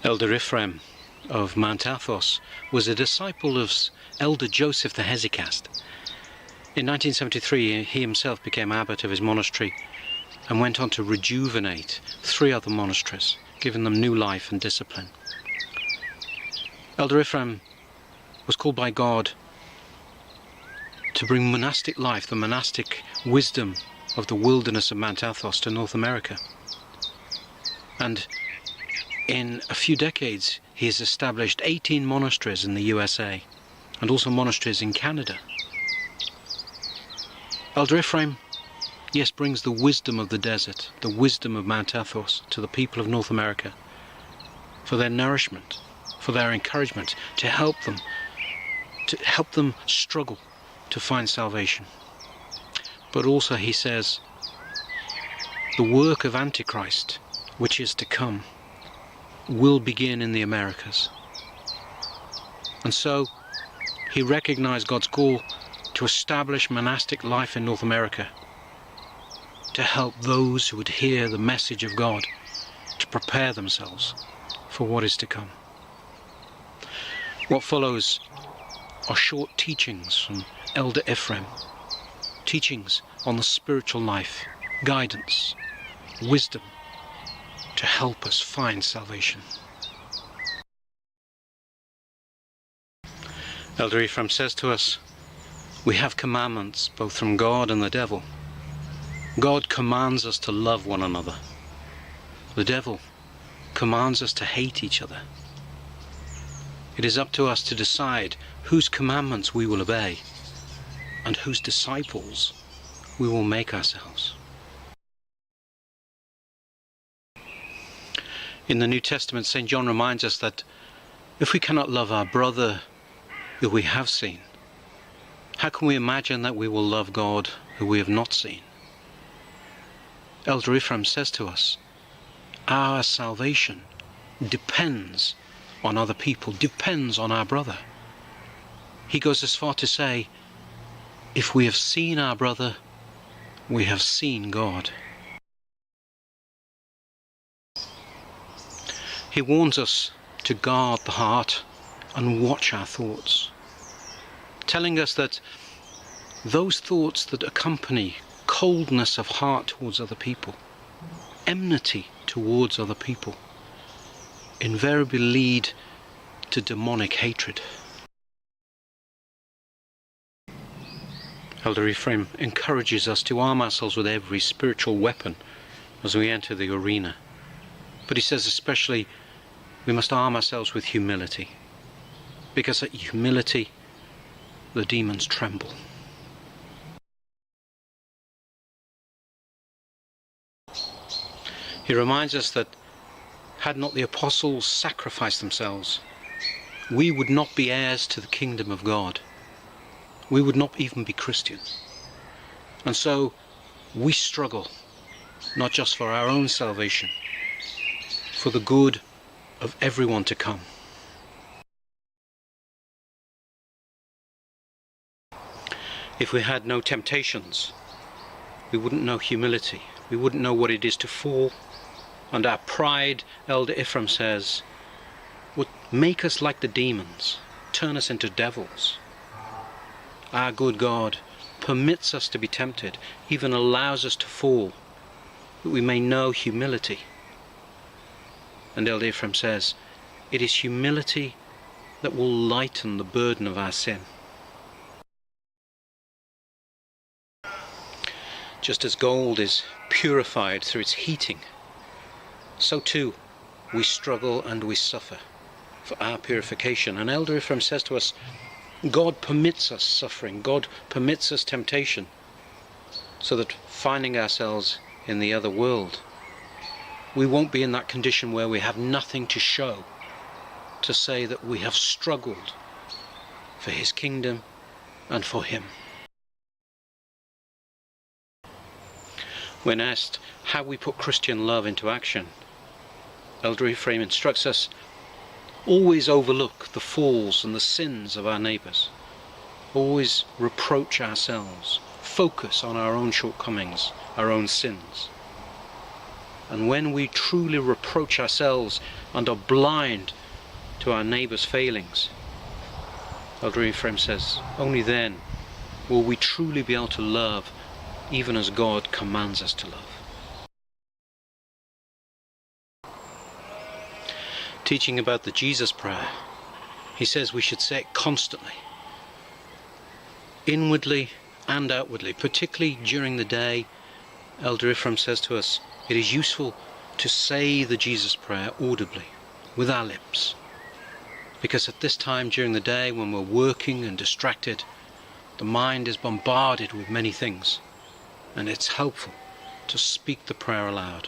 Elder Ephraim of Mount Athos was a disciple of Elder Joseph the Hesychast. In 1973 he himself became abbot of his monastery and went on to rejuvenate 3 other monasteries, giving them new life and discipline. Elder Ephraim was called by God to bring monastic life, the monastic wisdom of the wilderness of Mount Athos, to North America. And in a few decades he has established 18 monasteries in the USA and also monasteries in Canada. Elder Ephraim, yes, brings the wisdom of the desert, the wisdom of Mount Athos to the people of North America for their nourishment, for their encouragement, to help them struggle to find salvation. But also, he says, the work of Antichrist, which is to come, will begin in the Americas. And so he recognized God's call to establish monastic life in North America, to help those who would hear the message of God to prepare themselves for what is to come. What follows are short teachings from Elder Ephraim, teachings on the spiritual life, guidance, wisdom, to help us find salvation. Elder Ephraim says to us, we have commandments both from God and the devil. God commands us to love one another. The devil commands us to hate each other. It is up to us to decide whose commandments we will obey and whose disciples we will make ourselves. In the New Testament, St. John reminds us that if we cannot love our brother who we have seen, how can we imagine that we will love God who we have not seen? Elder Ephraim says to us, our salvation depends on other people, depends on our brother. He goes as far to say, if we have seen our brother, we have seen God. He warns us to guard the heart and watch our thoughts, telling us that those thoughts that accompany coldness of heart towards other people, enmity towards other people, invariably lead to demonic hatred. Elder Ephraim encourages us to arm ourselves with every spiritual weapon as we enter the arena. But he says especially we must arm ourselves with humility, because at humility the demons tremble. He reminds us that had not the apostles sacrificed themselves, we would not be heirs to the kingdom of God. We would not even be Christians. And so we struggle, not just for our own salvation, for the good of everyone to come. If we had no temptations, we wouldn't know humility. We wouldn't know what it is to fall. And our pride, Elder Ephraim says, would make us like the demons, turn us into devils. Our good God permits us to be tempted, even allows us to fall, that we may know humility. And Elder Ephraim says, it is humility that will lighten the burden of our sin. Just as gold is purified through its heating, so too we struggle and we suffer for our purification. And Elder Ephraim says to us, God permits us suffering, God permits us temptation, so that finding ourselves in the other world, we won't be in that condition where we have nothing to show, to say that we have struggled for his kingdom and for him. When asked how we put Christian love into action, Elder Ephraim instructs us, always overlook the faults and the sins of our neighbours. Always reproach ourselves. Focus on our own shortcomings, our own sins. And when we truly reproach ourselves and are blind to our neighbour's failings, Elder Ephraim says, only then will we truly be able to love even as God commands us to love. Teaching about the Jesus prayer, he says we should say it constantly, inwardly and outwardly, particularly during the day. Elder Ephraim says to us, it is useful to say the Jesus prayer audibly with our lips, because at this time during the day when we're working and distracted, the mind is bombarded with many things, and it's helpful to speak the prayer aloud.